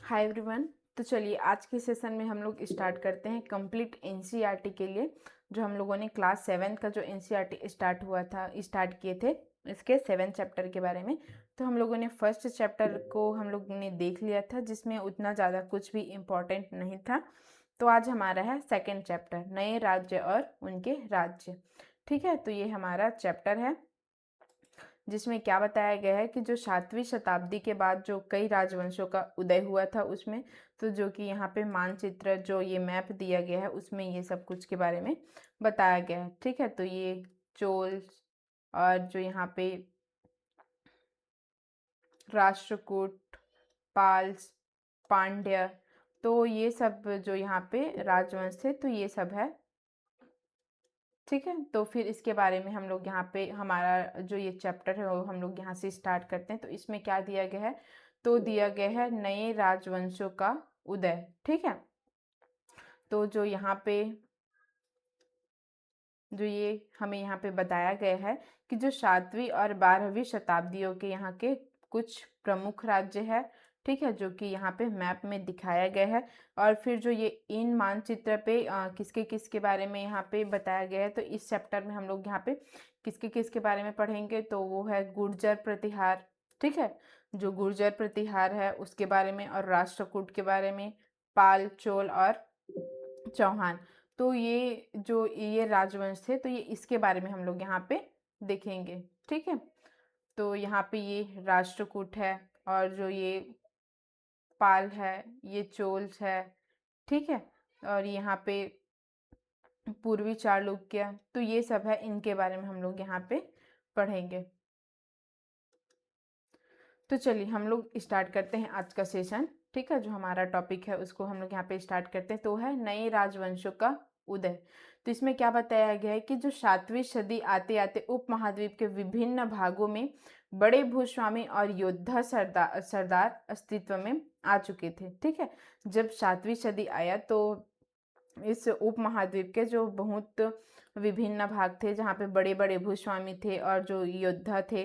Hi everyone. तो चलिए आज के सेशन में हम लोग स्टार्ट करते हैं कंप्लीट एनसीईआरटी के लिए। जो हम लोगों ने क्लास 7 का जो एनसीईआरटी स्टार्ट किए थे इसके 7 चैप्टर के बारे में। तो हम लोगों ने फर्स्ट चैप्टर को हम लोग ने देख लिया था, जिसमें उतना ज़्यादा कुछ भी इम्पोर्टेंट नहीं था। तो आज हमारा है सेकेंड चैप्टर, नए राज्य और उनके राज्य। ठीक है, तो ये हमारा चैप्टर है जिसमें क्या बताया गया है कि जो 7वीं शताब्दी के बाद जो कई राजवंशों का उदय हुआ था उसमें, तो जो कि यहाँ पे मानचित्र जो ये मैप दिया गया है उसमें ये सब कुछ के बारे में बताया गया है। ठीक है, तो ये चोल और जो यहाँ पे राष्ट्रकूट, पाल्स, पांड्य, तो ये सब जो यहाँ पे राजवंश थे तो ये सब है। ठीक है, तो फिर इसके बारे में हम लोग यहाँ पे हमारा जो ये चैप्टर है वो हम लोग यहाँ से स्टार्ट करते हैं। तो इसमें क्या दिया गया है, तो दिया गया है नए राजवंशों का उदय। ठीक है, तो जो यहाँ पे जो ये हमें यहाँ पे बताया गया है कि जो 7वीं और 12वीं शताब्दियों के यहाँ के कुछ प्रमुख राज्य है। ठीक है, जो कि यहाँ पे मैप में दिखाया गया है। और फिर जो ये इन मानचित्र पे किसके किसके बारे में यहाँ पे बताया गया है, तो इस चैप्टर में हम लोग यहाँ पे किसके किसके बारे में पढ़ेंगे, तो वो है गुर्जर प्रतिहार। ठीक है, जो गुर्जर प्रतिहार है उसके बारे में, और राष्ट्रकूट के बारे में, पाल, चोल और चौहान। तो ये जो ये राजवंश थे तो ये इसके बारे में हम लोग यहाँ पे देखेंगे। ठीक है, तो यहाँ पे ये राष्ट्रकूट है, और जो ये पाल है, ये चोल्स है। ठीक है, और यहाँ पे पूर्वी चालुक्य, तो ये सब है, इनके बारे में हम लोग यहाँ पे पढ़ेंगे। तो चलिए हम लोग स्टार्ट करते हैं आज का सेशन। ठीक है, जो हमारा टॉपिक है उसको हम लोग यहाँ पे स्टार्ट करते हैं, तो है नए राजवंशों का उदय। तो इसमें क्या बताया गया है कि जो 7वीं सदी आते आते उपमहाद्वीप के विभिन्न भागों में बड़े भूस्वामी और योद्धा सरदार सरदार अस्तित्व में आ चुके थे। ठीक है, जब 7वीं सदी आया तो इस उपमहाद्वीप के जो बहुत विभिन्न भाग थे जहाँ पे बड़े बड़े भूस्वामी थे और जो योद्धा थे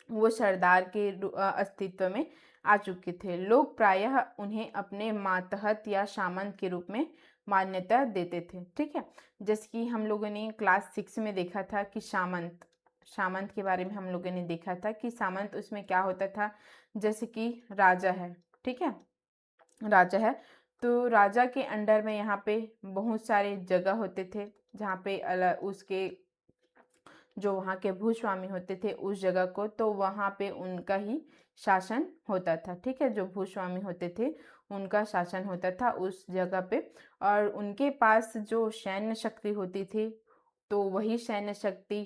वो सरदार के अस्तित्व में आ चुके थे। लोग प्रायः उन्हें अपने मातहत या सामंत के रूप में मान्यता देते थे। ठीक है, जैसे कि हम लोगों ने क्लास 6 में देखा था कि सामंत सामंत के बारे में हम लोगों ने देखा था कि सामंत उसमें क्या होता था, जैसे कि राजा है। ठीक है, राजा है तो राजा के अंडर में यहाँ पे बहुत सारे जगह होते थे जहाँ पे उसके जो वहाँ के भूस्वामी होते थे उस जगह को, तो वहाँ पे उनका ही शासन होता था। ठीक है, जो भूस्वामी होते थे उनका शासन होता था उस जगह पे, और उनके पास जो सैन्य शक्ति होती थी तो वही सैन्य शक्ति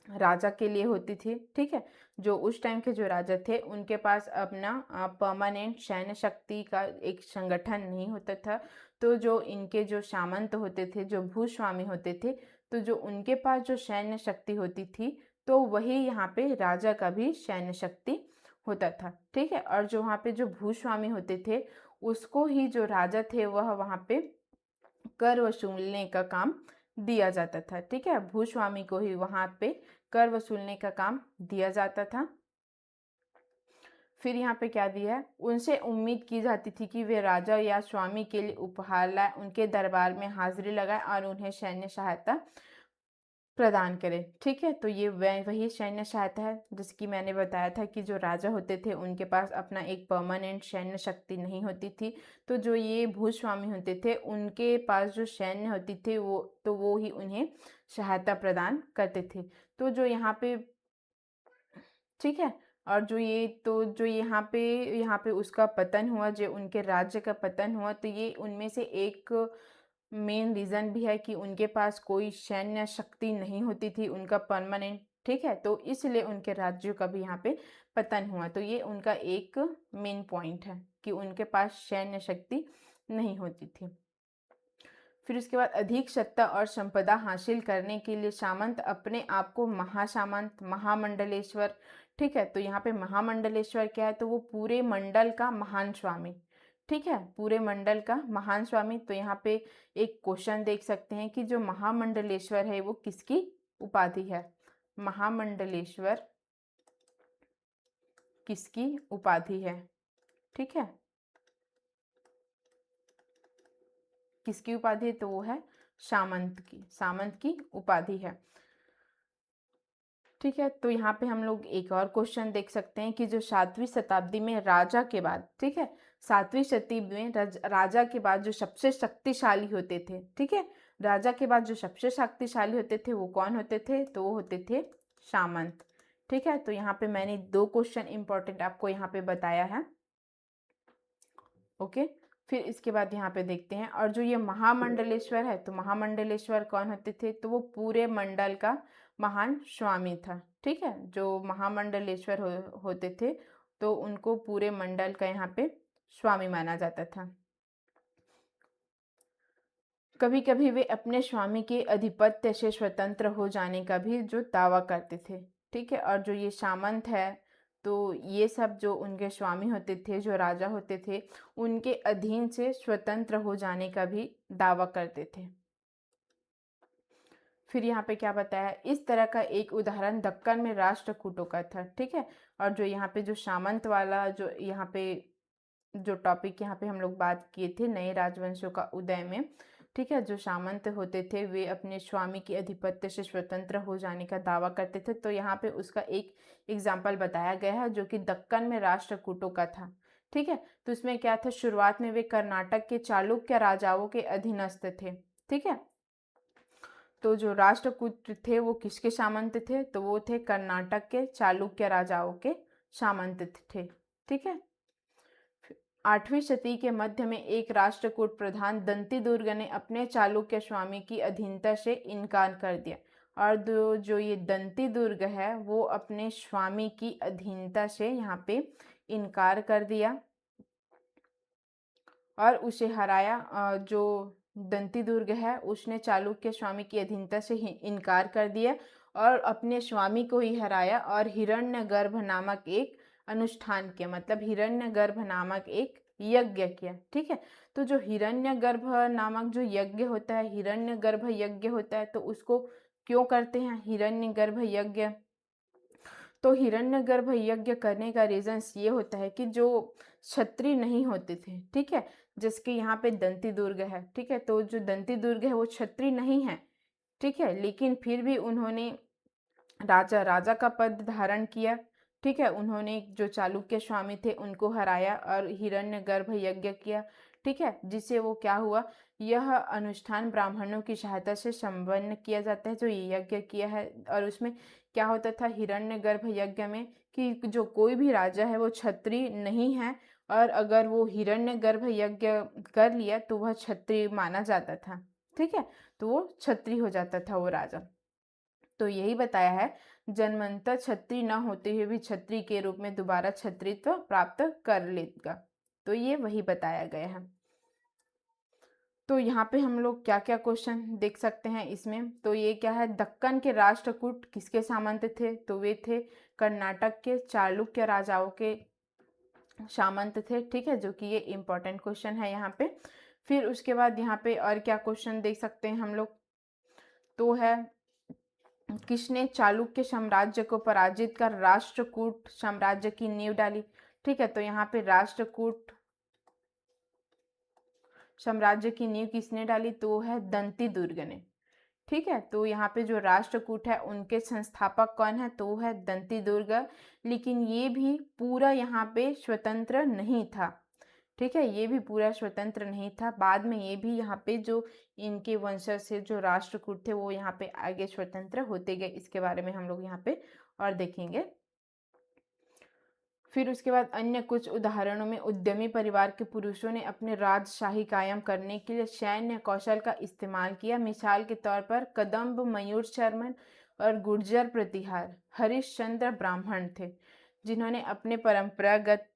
राजा के लिए होती थी। ठीक है, जो उस टाइम के जो राजा थे उनके पास अपना परमानेंट सैन्य शक्ति का एक संगठन नहीं होता था। तो जो इनके जो सामंत होते थे, जो भूस्वामी होते थे, तो जो उनके पास जो सैन्य शक्ति होती थी तो वही यहाँ पे राजा का भी सैन्य शक्ति होता था। ठीक है, और जो वहाँ पे जो भूस्वामी होते थे उसको ही जो राजा थे वह वहाँ पे कर वसूलने का काम दिया जाता था। ठीक है, भूस्वामी को ही वहाँ पे कर वसूलने का काम दिया जाता था। फिर यहाँ पे क्या दिया है, उनसे उम्मीद की जाती थी कि वे राजा या स्वामी के लिए उपहार लाए, उनके दरबार में हाजिरी लगाए और उन्हें सैन्य सहायता प्रदान करें। ठीक है, तो ये वही सैन्य सहायता है जैसे कि मैंने बताया था कि जो राजा होते थे उनके पास अपना एक परमानेंट सैन्य शक्ति नहीं होती थी। तो जो ये भूस्वामी होते थे उनके पास जो सैन्य होती थी वो ही उन्हें सहायता प्रदान करते थे। तो जो यहाँ पे ठीक है, और जो यहाँ पे उसका पतन हुआ, जो उनके राज्य का पतन हुआ, तो ये उनमें से एक मेन रीज़न भी है कि उनके पास कोई सैन्य शक्ति नहीं होती थी उनका परमानेंट। ठीक है, तो इसलिए उनके राज्यों का भी यहाँ पे पतन हुआ। तो ये उनका एक मेन पॉइंट है कि उनके पास सैन्य शक्ति नहीं होती थी। फिर उसके बाद अधिक सत्ता और संपदा हासिल करने के लिए सामंत अपने आप को महासामंत, महामंडलेश्वर, ठीक है, तो यहाँ पे महामंडलेश्वर क्या है, तो वो पूरे मंडल का महान स्वामी। ठीक है, पूरे मंडल का महान स्वामी। तो यहाँ पे एक क्वेश्चन देख सकते हैं कि जो महामंडलेश्वर है वो किसकी उपाधि है, महामंडलेश्वर किसकी उपाधि है। ठीक है, किसकी उपाधि है, तो वो है सामंत की उपाधि है। ठीक है, तो यहाँ पे हम लोग एक और क्वेश्चन देख सकते हैं कि जो 7वीं शताब्दी में राजा के बाद, ठीक है, 7वीं शताब्दी में राजा के बाद जो सबसे शक्तिशाली होते थे, ठीक है, राजा के बाद जो सबसे शक्तिशाली होते थे वो कौन होते थे, तो वो होते थे सामंत। ठीक है, तो यहाँ पे मैंने 2 क्वेश्चन इंपॉर्टेंट आपको यहाँ पे बताया है। ओके, फिर इसके बाद यहाँ पे देखते हैं, और जो ये महामंडलेश्वर है, तो महामंडलेश्वर कौन होते थे, तो वो पूरे मंडल का महान स्वामी था। ठीक है, जो महामंडलेश्वर होते थे तो उनको पूरे मंडल का यहाँ पे स्वामी माना जाता था। कभी कभी वे अपने स्वामी के अधिपत्य से स्वतंत्र हो जाने का भी जो दावा करते थे। ठीक है, और जो ये सामंत है, तो ये सब जो उनके स्वामी होते थे, जो राजा होते थे, उनके अधीन से स्वतंत्र हो जाने का भी दावा करते थे। फिर यहाँ पे क्या बताया, इस तरह का एक उदाहरण दक्कन में राष्ट्रकूटों का था। ठीक है, और जो यहाँ पे जो सामंत वाला जो यहाँ पे जो टॉपिक यहाँ पे हम लोग बात किए थे नए राजवंशों का उदय में, ठीक है, जो सामंत होते थे वे अपने स्वामी के आधिपत्य से स्वतंत्र हो जाने का दावा करते थे। तो यहाँ पे उसका एक एग्जाम्पल बताया गया है जो कि दक्कन में राष्ट्रकूटों का था। ठीक है, तो इसमें क्या था, शुरुआत में वे कर्नाटक के चालुक्य राजाओं के अधीनस्थ थे। ठीक है, तो जो राष्ट्रकूट थे वो किसके सामंत थे, तो वो थे कर्नाटक के चालुक्य राजाओं के सामंत थे। ठीक है, 8वीं शती के मध्य में एक राष्ट्रकूट प्रधान दंती दुर्ग ने अपने चालुक्य स्वामी की अधीनता से इनकार कर दिया, और जो ये दंती दुर्ग है वो अपने स्वामी की अधीनता से यहाँ पे इनकार कर दिया और उसे हराया। जो दंती दुर्ग है उसने चालुक्य स्वामी की अधीनता से इनकार कर दिया और अपने स्वामी को ही हराया और हिरण्यगर्भ नामक एक अनुष्ठान किया, मतलब हिरण्यगर्भ नामक एक यज्ञ किया। ठीक है, तो जो हिरण्यगर्भ नामक जो यज्ञ होता है, हिरण्यगर्भ यज्ञ होता है, तो उसको क्यों करते हैं हिरण्यगर्भ यज्ञ, तो हिरण्यगर्भ यज्ञ करने का रीजंस ये होता है कि जो क्षत्रिय नहीं होते थे, ठीक है, जिसके यहाँ पे दंती दुर्ग है, ठीक है, तो जो दंती दुर्ग है वो क्षत्रिय नहीं है, ठीक है, लेकिन फिर भी उन्होंने राजा का पद धारण किया। ठीक है, उन्होंने जो चालुक्य स्वामी थे उनको हराया और हिरण्यगर्भ यज्ञ किया। ठीक है, जिससे वो क्या हुआ, यह अनुष्ठान ब्राह्मणों की सहायता से संपन्न किया जाता है जो ये यज्ञ किया है। और उसमें क्या होता था हिरण्यगर्भ यज्ञ में कि जो कोई भी राजा है वो क्षत्रिय नहीं है, और अगर वो हिरण्यगर्भ यज्ञ कर लिया तो वह क्षत्रिय माना जाता था। ठीक है, तो वो क्षत्रिय हो जाता था वो राजा। तो यही बताया है, जन्मंतर क्षत्रिय न होते हुए भी क्षत्रिय के रूप में दोबारा क्षत्रियत्व प्राप्त कर लेगा। तो ये वही बताया गया है। तो यहाँ पे हम लोग क्या क्या क्वेश्चन देख सकते हैं इसमें, तो ये क्या है, दक्कन के राष्ट्रकूट किसके सामंत थे, तो वे थे कर्नाटक के चालुक्य राजाओं के सामंत थे। ठीक है, जो कि ये इंपॉर्टेंट क्वेश्चन है यहाँ पे। फिर उसके बाद यहाँ पे और क्या क्वेश्चन देख सकते हैं हम लोग, तो है किसने चालुक्य साम्राज्य को पराजित कर राष्ट्रकूट साम्राज्य की नींव डाली। ठीक है, तो यहाँ पे राष्ट्रकूट साम्राज्य की नींव किसने डाली, तो है दंती दुर्ग ने। ठीक है, तो यहाँ पे जो राष्ट्रकूट है उनके संस्थापक कौन है, तो है दंती दुर्ग। लेकिन ये भी पूरा यहाँ पे स्वतंत्र नहीं था। ठीक है, ये भी पूरा स्वतंत्र नहीं था, बाद में ये भी यहाँ पे जो इनके वंशज से जो राष्ट्रकूट थे वो यहाँ पे आगे स्वतंत्र होते गए। इसके बारे में हम लोग यहाँ पे और देखेंगे। फिर उसके बाद अन्य कुछ उदाहरणों में उद्यमी परिवार के पुरुषों ने अपने राजशाही कायम करने के लिए सैन्य कौशल का इस्तेमाल किया। मिसाल के तौर पर कदम्ब मयूर शर्मन और गुर्जर प्रतिहार हरिश्चंद्र ब्राह्मण थे, जिन्होंने अपने परंपरागत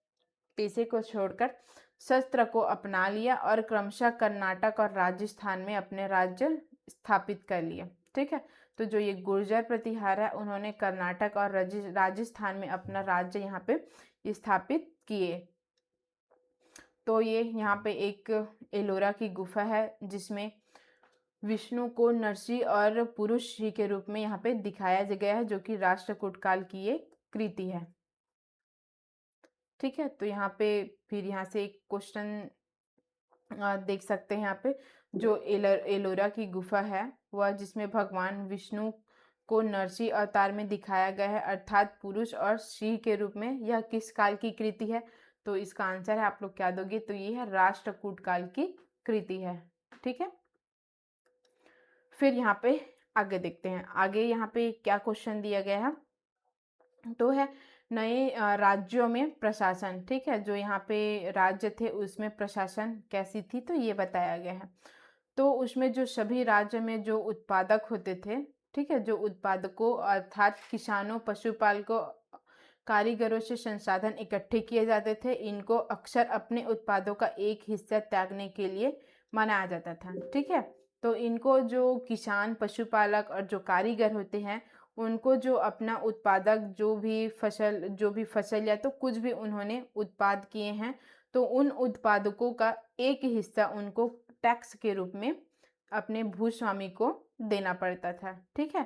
पेशे को छोड़कर शस्त्र को अपना लिया और क्रमशः कर्नाटक और राजस्थान में अपने राज्य स्थापित कर लिए। ठीक है, तो जो ये गुर्जर प्रतिहार है उन्होंने कर्नाटक और राजस्थान में अपना राज्य यहाँ पे स्थापित किए। तो ये यहाँ पे एक एलोरा की गुफा है जिसमें विष्णु को नरसिंह और पुरुष श्री के रूप में यहाँ पे दिखाया गया है, जो कि राष्ट्रकूट काल की ये कृति है। ठीक है, तो यहाँ पे फिर यहाँ से एक क्वेश्चन देख सकते हैं यहाँ पे जो एलोरा की गुफा है वह, जिसमें भगवान विष्णु को नरसिंह अवतार में दिखाया गया है, अर्थात पुरुष और सिंह के रूप में। यह किस काल की कृति है? तो इसका आंसर है, आप लोग क्या दोगे, तो ये है राष्ट्रकूट काल की कृति है। ठीक है, फिर यहाँ पे आगे देखते हैं, आगे यहाँ पे क्या क्वेश्चन दिया गया है, तो है नए राज्यों में प्रशासन। ठीक है, जो यहाँ पे राज्य थे उसमें प्रशासन कैसी थी, तो ये बताया गया है। तो उसमें जो सभी राज्य में जो उत्पादक होते थे, ठीक है, जो उत्पादकों अर्थात किसानों, पशुपालकों, कारीगरों से संसाधन इकट्ठे किए जाते थे। इनको अक्सर अपने उत्पादों का एक हिस्सा त्यागने के लिए मनाया जाता था। ठीक है, तो इनको जो किसान, पशुपालक और जो कारीगर होते हैं, उनको जो अपना उत्पादक जो भी फसल या तो कुछ भी उन्होंने उत्पाद किए हैं, तो उन उत्पादकों का एक हिस्सा उनको टैक्स के रूप में अपने भूस्वामी को देना पड़ता था। ठीक है,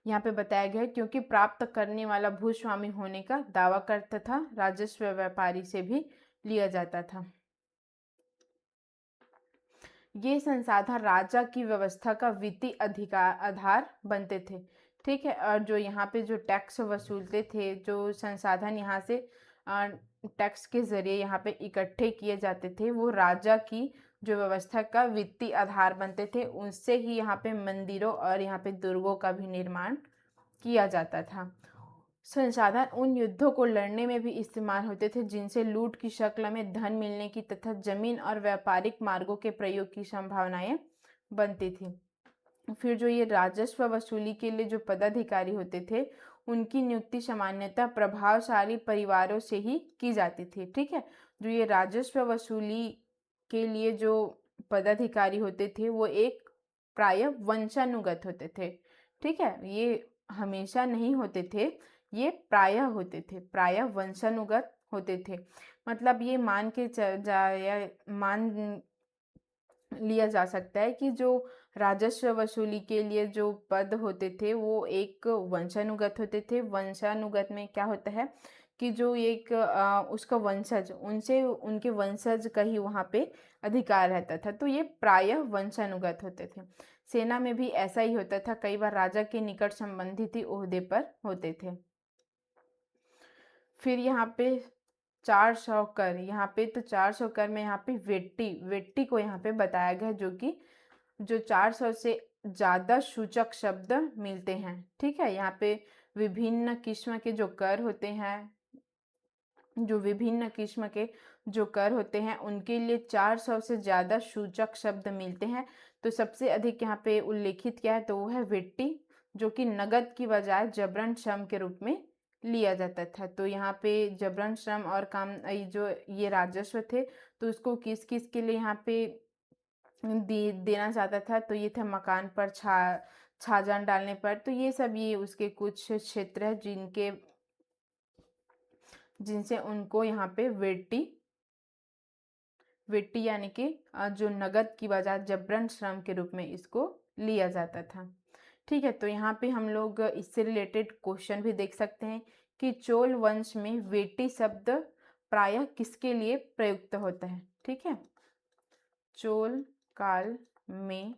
यहाँ पे बताया गया है, क्योंकि प्राप्त करने वाला भूस्वामी होने का दावा करता था, राजस्व व्यापारी से भी लिया जाता था। ये संसाधन राजा की व्यवस्था का वित्तीय अधिकार आधार बनते थे। ठीक है, और जो यहाँ पे जो टैक्स वसूलते थे, जो संसाधन यहाँ से टैक्स के जरिए यहाँ पे इकट्ठे किए जाते थे, वो राजा की जो व्यवस्था का वित्तीय आधार बनते थे। उससे ही यहाँ पे मंदिरों और यहाँ पे दुर्गों का भी निर्माण किया जाता था। संसाधन उन युद्धों को लड़ने में भी इस्तेमाल होते थे जिनसे लूट की शक्ल में धन मिलने की तथा जमीन और व्यापारिक मार्गों के प्रयोग की संभावनाएं बनती थी। फिर जो ये राजस्व वसूली के लिए जो पदाधिकारी होते थे, उनकी नियुक्ति सामान्यतः प्रभावशाली परिवारों से ही की जाती थी। ठीक है, जो ये राजस्व वसूली के लिए जो पदाधिकारी होते थे, वो एक प्राय वंशानुगत होते थे। ठीक है, ये हमेशा नहीं होते थे, ये प्रायः होते थे, प्रायः वंशानुगत होते थे। मतलब ये मान लिया जा सकता है कि जो राजस्व वसूली के लिए जो पद होते थे वो एक वंशानुगत होते थे। वंशानुगत में क्या होता है कि जो एक उसका वंशज, उनसे उनके वंशज का ही वहाँ पे अधिकार रहता था, तो ये प्रायः वंशानुगत होते थे। सेना में भी ऐसा ही होता था, कई बार राजा के निकट संबंधित ही ओहदे पर होते थे। फिर यहाँ पे 400 कर, यहाँ पे तो 400 कर में यहाँ पे वेट्टी को यहाँ पे बताया गया, जो कि जो 400 से ज़्यादा सूचक शब्द मिलते हैं। ठीक है, यहाँ पे विभिन्न किस्म के जो कर होते हैं, जो विभिन्न किस्म के जो कर होते हैं, उनके लिए 400 से ज़्यादा सूचक शब्द मिलते हैं। तो सबसे अधिक यहाँ पे उल्लेखित क्या है, तो वो है वेट्टी, जो कि नगद की बजाय जबरन श्रम के रूप में लिया जाता था। तो यहाँ पे जबरन श्रम और काम जो ये राजस्व थे, तो उसको किस किस के लिए यहाँ पे देना चाहता था, तो ये था मकान पर छाजन डालने पर। तो ये सब ये उसके कुछ क्षेत्र है जिनसे उनको यहाँ पे वेट्टी यानी कि जो नगद की बजाय जबरन श्रम के रूप में इसको लिया जाता था। ठीक है, तो यहाँ पे हम लोग इससे रिलेटेड क्वेश्चन भी देख सकते हैं कि चोल वंश में वेट्टी शब्द प्रायः किसके लिए प्रयुक्त होता है। ठीक है, चोल काल में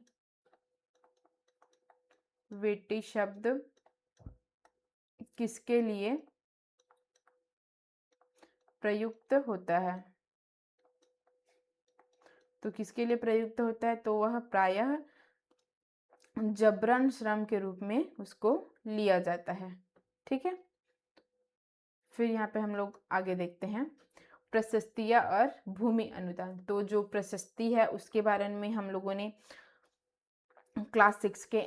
वेट्टी शब्द किसके लिए प्रयुक्त होता है, तो किसके लिए प्रयुक्त होता है, तो वह प्रायः जबरन श्रम के रूप में उसको लिया जाता है। ठीक है, फिर यहाँ पे हम लोग आगे देखते हैं प्रशस्तियाँ और भूमि अनुदान। तो जो प्रशस्ति है उसके बारे में हम लोगों ने क्लास 6 के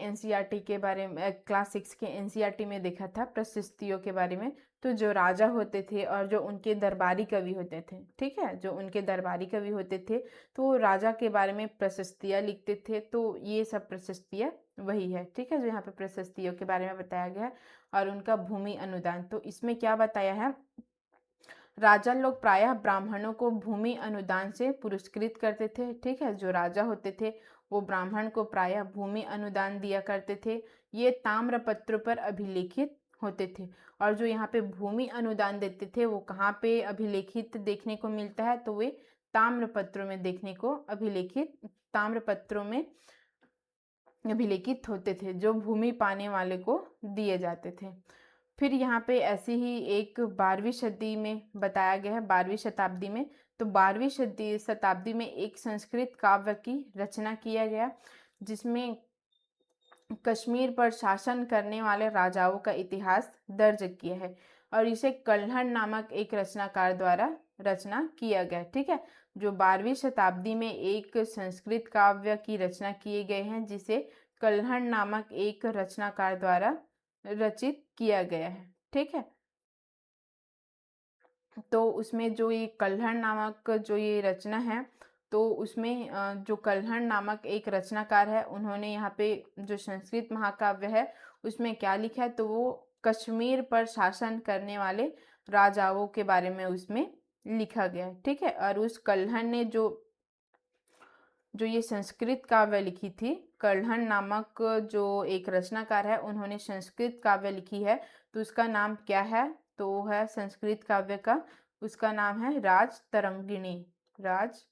एनसीईआरटी में देखा था प्रशस्तियों के बारे में। तो जो राजा होते थे और जो उनके दरबारी कवि होते थे, ठीक है, जो उनके दरबारी कवि होते थे, तो राजा के बारे में प्रशस्तियाँ लिखते थे। तो ये सब प्रशस्तियाँ वही है। ठीक है, जो यहाँ पे प्रशस्तियों के बारे में बताया गया है। और उनका भूमि अनुदान, तो इसमें क्या बताया है, राजा लोग प्रायः ब्राह्मणों को भूमि अनुदान से पुरस्कृत करते थे। ठीक है, जो राजा होते थे वो ब्राह्मण को प्रायः भूमि अनुदान दिया करते थे। ये ताम्रपत्र पर अभिलेखित होते थे। और जो यहाँ पे भूमि अनुदान देते थे वो कहाँ पे अभिलेखित देखने को मिलता है, तो वे ताम्रपत्रों में देखने को ताम्रपत्रों में अभिलेखित होते थे, जो भूमि पाने वाले को दिए जाते थे। फिर यहाँ पे ऐसी ही एक 12वीं शताब्दी में बताया गया है, 12वीं शताब्दी में, तो 12वीं शताब्दी में एक संस्कृत काव्य की रचना किया गया, जिसमें कश्मीर पर शासन करने वाले राजाओं का इतिहास दर्ज किया है, और इसे कल्हण नामक एक रचनाकार द्वारा रचना किया गया। ठीक है, जो 12वीं शताब्दी में एक संस्कृत काव्य की रचना किए गए हैं, जिसे कल्हण नामक एक रचनाकार द्वारा रचित किया गया है। ठीक है, तो उसमें जो ये कल्हण नामक जो ये रचना है, तो उसमें जो कल्हण नामक एक रचनाकार है, उन्होंने यहाँ पे जो संस्कृत महाकाव्य है उसमें क्या लिखा है, तो वो कश्मीर पर शासन करने वाले राजाओं के बारे में उसमें लिखा गया है। ठीक है, और उस कल्हण ने जो ये संस्कृत काव्य लिखी थी, कल्हण नामक जो एक रचनाकार है, उन्होंने संस्कृत काव्य लिखी है, तो उसका नाम क्या है, तो है संस्कृत काव्य का, उसका नाम है राजतरंगिणी। राजतरंगिणी।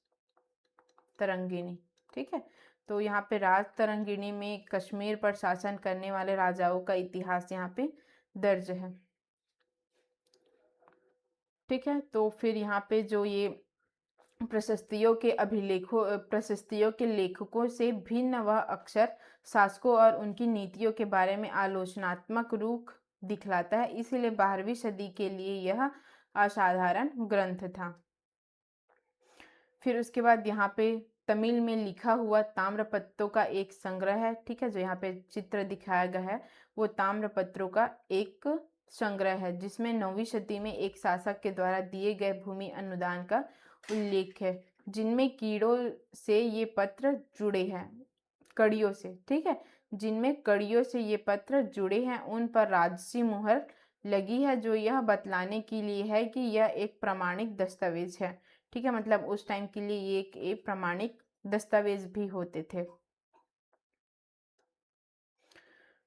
ठीक है, तो यहाँ पे राजतरंगिणी में कश्मीर पर शासन करने वाले राजाओं का इतिहास यहाँ पे दर्ज है। ठीक है, तो फिर यहाँ पे जो ये प्रशस्तियों के लेखकों से भिन्न वह अक्सर शासकों और उनकी नीतियों के बारे में आलोचनात्मक रुख दिखलाता है, इसलिए 12वीं सदी के लिए यह असाधारण ग्रंथ था। फिर उसके बाद यहाँ पे तमिल में लिखा हुआ ताम्रपत्रों का एक संग्रह है। ठीक है, जो यहाँ पे चित्र दिखाया गया है वो ताम्रपत्रों का एक संग्रह है, जिसमें 9वीं सदी में एक शासक के द्वारा दिए गए भूमि अनुदान का उल्लेख है, जिनमें कीड़ों से ये पत्र जुड़े हैं, कड़ियों से। ठीक है, जिनमें कड़ियों से ये पत्र जुड़े हैं, उन पर राजसी मुहर लगी है, जो यह बतलाने के लिए है कि यह एक प्रमाणिक दस्तावेज है। ठीक है, मतलब उस टाइम के लिए ये एक प्रमाणिक दस्तावेज भी होते थे।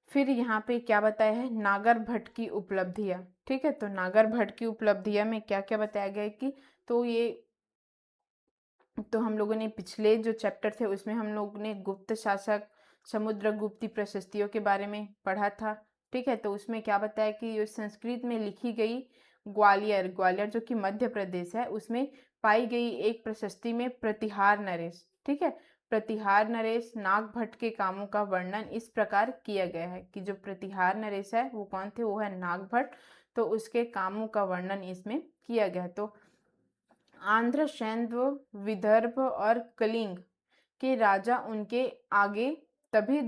फिर यहाँ पे क्या बताया है, नागर भट्ट की उपलब्धियां। ठीक है, तो नागर भट्ट की उपलब्धियां में क्या क्या बताया गया है कि, तो हम लोगों ने पिछले जो चैप्टर थे उसमें हम लोग ने गुप्त शासक समुद्रगुप्त प्रशस्तियों के बारे में पढ़ा था। ठीक है, तो उसमें क्या बताया कि संस्कृत में लिखी गई ग्वालियर जो कि मध्य प्रदेश है, उसमें पाई गई एक प्रशस्ति में प्रतिहार नरेश। ठीक है, प्रतिहार नरेश नागभट्ट के कामों का वर्णन इस प्रकार किया गया है कि जो प्रतिहार नरेश है वो कौन थे, वो है नागभट्ट, तो उसके कामों का वर्णन इसमें किया गया। तो आंध्र, शैंद्व, विदर्भ और कलिंग के राजा उनके आगे तभी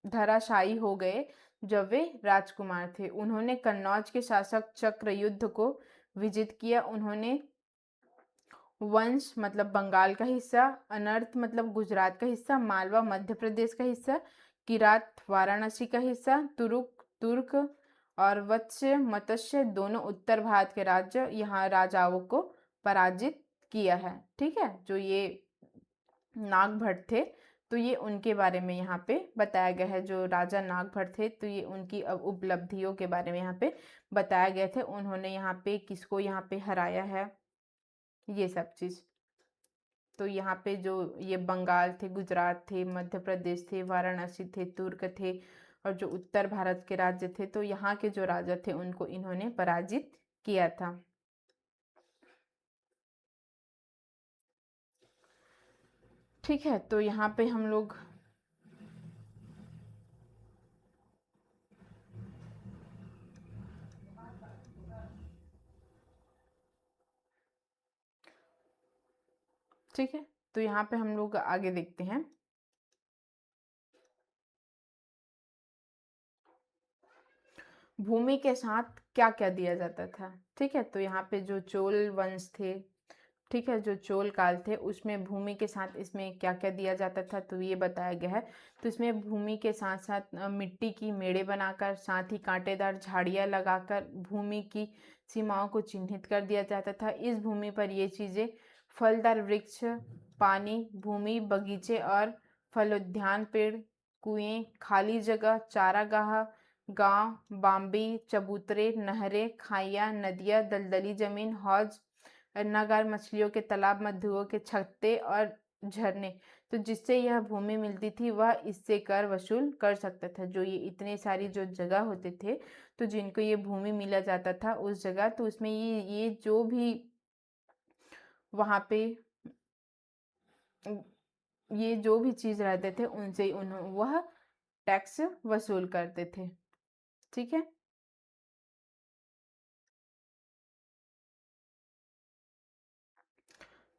धराशायी हो गए जब वे राजकुमार थे। उन्होंने कन्नौज के शासक चक्रयुद्ध को विजित किया। उन्होंने वंश मतलब बंगाल का हिस्सा, अनर्थ मतलब गुजरात का हिस्सा, मालवा मध्य प्रदेश का हिस्सा, किरात वाराणसी का हिस्सा, तुर्क और वत्स्य मत्स्य दोनों उत्तर भारत के राज्य यहाँ राजाओं को पराजित किया है। ठीक है, जो ये नागभट्ट थे, तो ये उनके बारे में यहाँ पे बताया गया है। जो राजा नागभट्ट थे, तो ये उनकी उपलब्धियों के बारे में यहाँ पे बताया गया थे। उन्होंने यहाँ पे किसको यहाँ पे हराया है, ये सब चीज़। तो यहाँ पे जो ये बंगाल थे, गुजरात थे, मध्य प्रदेश थे, वाराणसी थे, तुर्क थे, और जो उत्तर भारत के राज्य थे, तो यहाँ के जो राजा थे उनको इन्होंने पराजित किया था। ठीक है, तो यहाँ पे हम लोग ठीक है, तो यहाँ पे हम लोग आगे देखते हैं। भूमि के साथ क्या क्या दिया जाता था। ठीक है, तो यहाँ पे जो चोल वंश थे, ठीक है, जो चोल काल थे, उसमें भूमि के साथ इसमें क्या क्या दिया जाता था, तो ये बताया गया है। तो इसमें भूमि के साथ साथ मिट्टी की मेड़े बनाकर, साथ ही कांटेदार झाड़ियाँ लगाकर भूमि की सीमाओं को चिन्हित कर दिया जाता था। इस भूमि पर ये चीज़ें फलदार वृक्ष, पानी, भूमि, बगीचे और फलोद्यान, पेड़, कुएं, खाली जगह, चारागाह, गांव, बाम्बी, चबूतरे, नहरें, खाइयाँ, नदियाँ, दलदली जमीन, हौज, अन्नागार, मछलियों के तालाब, मधुओं के छत्ते और झरने। तो जिससे यह भूमि मिलती थी वह इससे कर वसूल कर सकता था। जो ये इतने सारी जो जगह होते थे, तो जिनको ये भूमि मिला जाता था उस जगह, तो उसमें ये जो भी वहाँ पे ये जो भी चीज़ रहते थे उनसे वह टैक्स वसूल करते थे। ठीक है।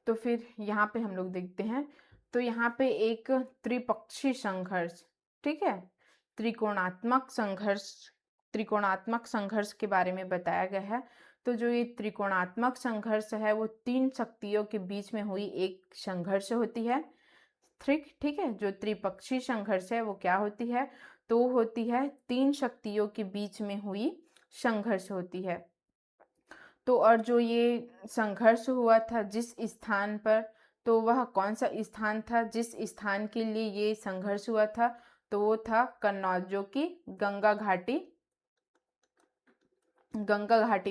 तो फिर यहाँ पे हम लोग देखते हैं, तो यहाँ पे एक त्रिपक्षी संघर्ष, ठीक है, त्रिकोणात्मक संघर्ष, त्रिकोणात्मक संघर्ष के बारे में बताया गया है। तो जो ये त्रिकोणात्मक संघर्ष है वो तीन शक्तियों के बीच में हुई एक संघर्ष होती है। ठीक ठीक है। जो त्रिपक्षी संघर्ष है वो क्या होती है, तो होती है तीन शक्तियों के बीच में हुई संघर्ष होती है। तो और जो ये संघर्ष हुआ था जिस स्थान पर, तो वह कौन सा स्थान था जिस स्थान के लिए ये संघर्ष हुआ था, तो वो था कन्नौज, जो कि गंगा घाटी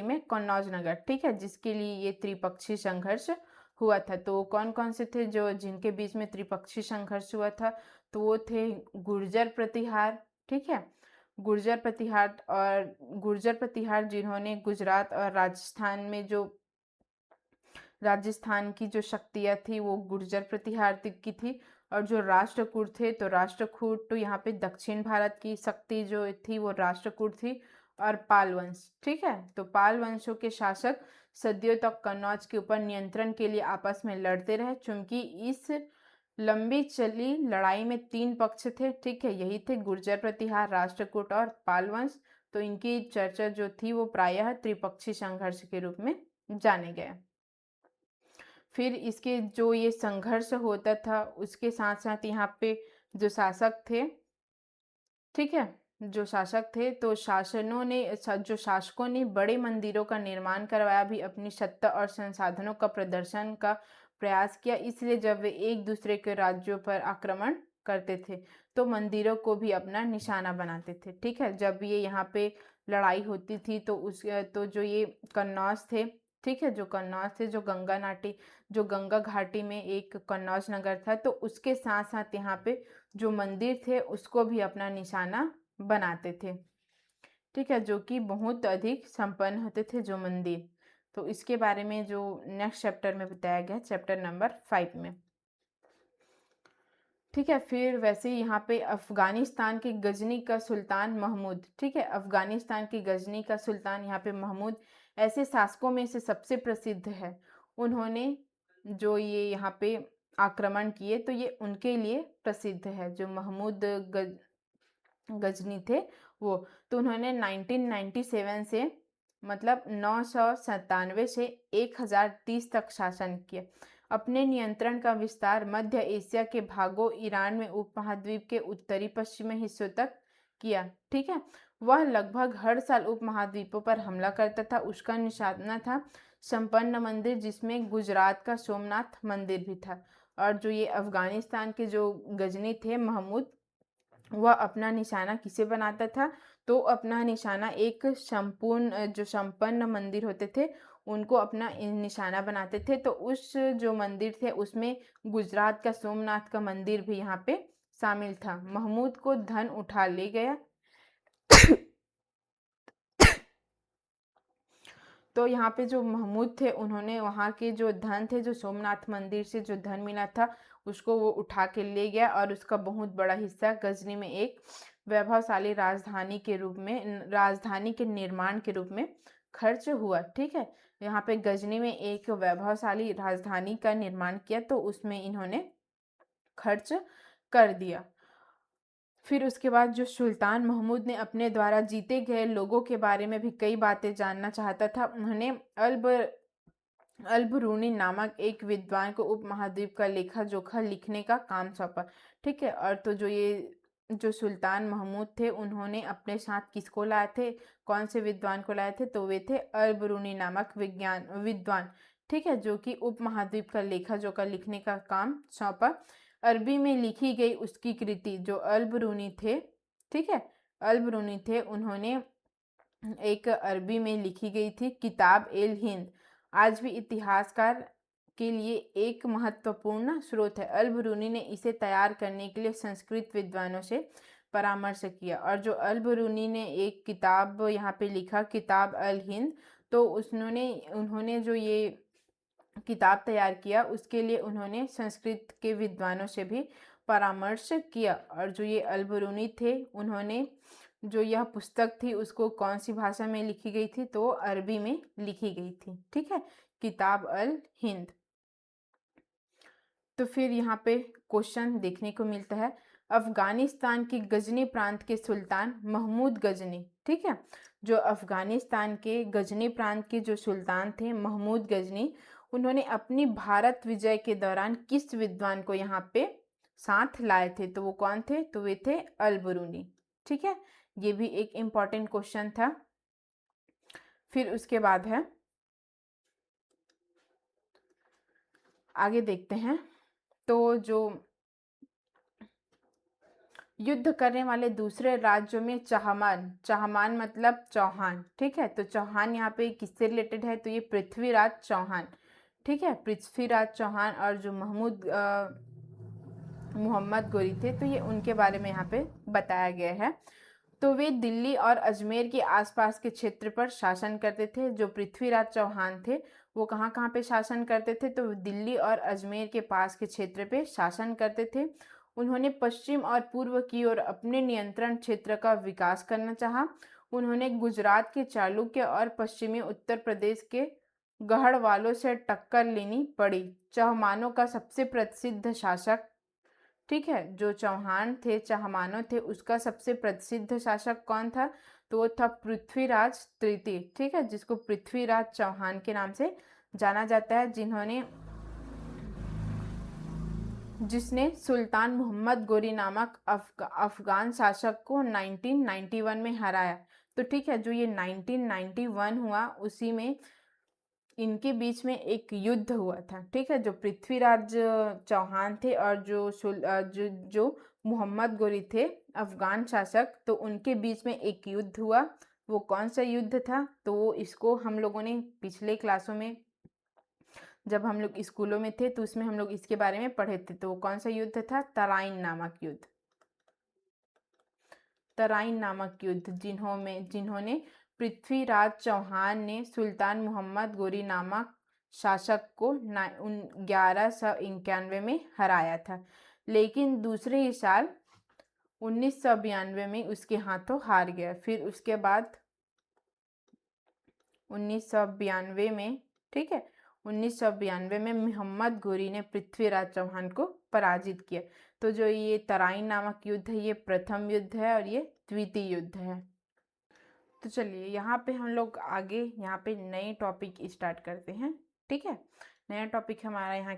में कन्नौज नगर, ठीक है, जिसके लिए ये त्रिपक्षी संघर्ष हुआ था। तो कौन कौन से थे जो जिनके बीच में त्रिपक्षी संघर्ष हुआ था, तो वो थे गुर्जर प्रतिहार, ठीक है, गुर्जर प्रतिहार जिन्होंने गुजरात और राजस्थान की जो शक्तियाँ थी वो गुर्जर प्रतिहार की थी। और जो राष्ट्रकूट थे, तो राष्ट्रकूट तो यहाँ पे दक्षिण भारत की शक्ति जो थी वो राष्ट्रकूट थी। और पाल वंश, ठीक है, तो पाल वंशों के शासक सदियों तक कन्नौज के ऊपर नियंत्रण के लिए आपस में लड़ते रहे। चूंकि इस लंबी चली लड़ाई में तीन पक्ष थे, ठीक है, यही थे गुर्जर प्रतिहार, राष्ट्रकूट और पाल वंश। तो इनकी चर्चा जो थी वो प्रायः त्रिपक्षी संघर्ष के रूप में जाने गए। फिर इसके जो ये संघर्ष होता था उसके साथ साथ यहाँ पे जो शासक थे, ठीक है, जो शासक थे, तो जो शासकों ने बड़े मंदिरों का निर्माण करवाया, भी अपनी सत्ता और संसाधनों का प्रदर्शन का प्रयास किया। इसलिए जब वे एक दूसरे के राज्यों पर आक्रमण करते थे तो मंदिरों को भी अपना निशाना बनाते थे। ठीक है, जब ये यहाँ पे लड़ाई होती थी तो जो ये कन्नौज थे, ठीक है, जो कन्नौज थे, जो गंगा घाटी में एक कन्नौज नगर था, तो उसके साथ साथ यहाँ पे जो मंदिर थे उसको भी अपना निशाना बनाते थे। ठीक है, जो कि बहुत अधिक संपन्न होते थे जो मंदिर। तो इसके बारे में जो नेक्स्ट चैप्टर में बताया गया, चैप्टर नंबर 5 में। ठीक है, फिर वैसे यहाँ पे अफगानिस्तान के गजनी का सुल्तान महमूद, ठीक है, अफगानिस्तान की गजनी का सुल्तान यहाँ पे महमूद ऐसे शासकों में से सबसे प्रसिद्ध है। उन्होंने जो ये यहाँ पे आक्रमण किए तो ये उनके लिए प्रसिद्ध है, जो गजनी थे वो। तो उन्होंने 1997 से मतलब 997 से 1030 तक शासन किया। अपने नियंत्रण का विस्तार मध्य एशिया के भागों, ईरान में उपमहाद्वीप के उत्तरी पश्चिमी हिस्सों तक किया। ठीक है, वह लगभग हर साल उपमहाद्वीपों पर हमला करता था। उसका निशाना था संपन्न मंदिर, जिसमें गुजरात का सोमनाथ मंदिर भी था। और जो ये अफगानिस्तान के जो गजनी थे महमूद, वह अपना निशाना किसे बनाता था, तो अपना निशाना एक जो संपन्न मंदिर होते थे उनको अपना निशाना बनाते थे। तो उस जो मंदिर थे उसमें गुजरात का सोमनाथ का मंदिर भी यहाँ पे शामिल था। महमूद को धन उठा ले गया। तो यहाँ पे जो महमूद थे उन्होंने वहाँ के जो धन थे, जो सोमनाथ मंदिर से जो धन मिला था उसको वो उठा के ले गया, और उसका बहुत बड़ा हिस्सा गजनी में एक वैभवशाली राजधानी के निर्माण के रूप में खर्च हुआ। ठीक है, यहाँ पे गजनी में एक वैभवशाली राजधानी का निर्माण किया तो उसमें इन्होंने खर्च कर दिया। फिर उसके बाद जो सुल्तान महमूद ने अपने द्वारा जीते गए लोगों के बारे में भी कई बातें जानना चाहता था। उन्होंने अल्बरूनी नामक एक विद्वान को उपमहाद्वीप का लेखा जोखा लिखने का काम सौंपा। ठीक है, और तो जो सुल्तान महमूद थे उन्होंने अपने साथ किसको लाए थे, कौन से विद्वान को लाए थे, तो वे थे अल्बरूनी नामक विद्वान। ठीक है, जो कि उपमहाद्वीप का लेखा जोखा लिखने का काम सौंपा। अरबी में लिखी गई उसकी कृति जो अल्बरूनी थे, ठीक है, अल्बरूनी थे, उन्होंने एक अरबी में लिखी गई थी किताब एल हिंद, आज भी इतिहासकार के लिए एक महत्वपूर्ण स्रोत है। अल बरूनी ने इसे तैयार करने के लिए संस्कृत विद्वानों से परामर्श किया, और जो अल बरूनी ने एक किताब यहाँ पे लिखा, किताब अल हिंद, तो उन्होंने जो ये किताब तैयार किया उसके लिए उन्होंने संस्कृत के विद्वानों से भी परामर्श किया। और जो ये अल बरूनी थे, उन्होंने जो यह पुस्तक थी उसको कौन सी भाषा में लिखी गई थी, तो अरबी में लिखी गई थी। ठीक है, किताब अल हिंद। तो फिर यहाँ पे क्वेश्चन देखने को मिलता है, अफगानिस्तान के गजनी प्रांत के सुल्तान महमूद गजनी, ठीक है, जो अफगानिस्तान के गजनी प्रांत के जो सुल्तान थे महमूद गजनी, उन्होंने अपनी भारत विजय के दौरान किस विद्वान को यहाँ पे साथ लाए थे, तो वो कौन थे, तो वे थे अल बरूनी। ठीक है, ये भी एक इम्पॉर्टेंट क्वेश्चन था। फिर उसके बाद है, आगे देखते हैं, तो जो युद्ध करने वाले दूसरे राज्यों में चाहमान, चाहमान मतलब चौहान, ठीक है, तो चौहान यहाँ पे किससे रिलेटेड है, तो ये पृथ्वीराज चौहान, ठीक है, पृथ्वीराज चौहान, और जो मोहम्मद गोरी थे, तो ये उनके बारे में यहाँ पे बताया गया है। तो वे दिल्ली और अजमेर के आसपास के क्षेत्र पर शासन करते थे। जो पृथ्वीराज चौहान थे वो कहाँ कहाँ पे शासन करते थे, तो दिल्ली और अजमेर के पास के क्षेत्र पे शासन करते थे। उन्होंने पश्चिम और पूर्व की ओर अपने नियंत्रण क्षेत्र का विकास करना चाहा। उन्होंने गुजरात के चालुक्य और पश्चिमी उत्तर प्रदेश के गढ़वालों से टक्कर लेनी पड़ी। चौहानों का सबसे प्रसिद्ध शासक, ठीक है, जो चौहान थे, चाहमानो थे, उसका सबसे प्रसिद्ध शासक कौन था, तो वो था पृथ्वीराज तृतीय, ठीक है, जिसको पृथ्वीराज चौहान के नाम से जाना जाता है, जिसने सुल्तान मोहम्मद गोरी नामक अफगान शासक को 1991 में हराया। तो ठीक है, जो ये 1991 हुआ उसी में इनके बीच में एक युद्ध हुआ था। ठीक है, जो पृथ्वीराज चौहान थे और जो मोहम्मद गोरी थे अफगान शासक, तो उनके बीच में एक युद्ध हुआ। वो कौन सा युद्ध था, तो वो इसको हम लोगों ने पिछले क्लासों में, जब हम लोग स्कूलों में थे तो उसमें हम लोग इसके बारे में पढ़े थे। तो वो कौन सा युद्ध था, तराइन नामक युद्ध। तराइन नामक युद्ध, जिन्होंने पृथ्वीराज चौहान ने सुल्तान मोहम्मद गोरी नामक शासक को 1191 में हराया था, लेकिन दूसरे ही साल 1992 में उसके हाथों हार गया। फिर उसके बाद 1992 में, ठीक है, 1992 में मोहम्मद गोरी ने पृथ्वीराज चौहान को पराजित किया। तो जो ये तराइन नामक युद्ध है ये प्रथम युद्ध है और ये द्वितीय युद्ध है। तो चलिए यहाँ पे हम लोग आगे यहाँ पे नए टॉपिक स्टार्ट करते हैं। ठीक है, नया टॉपिक हमारा यहाँ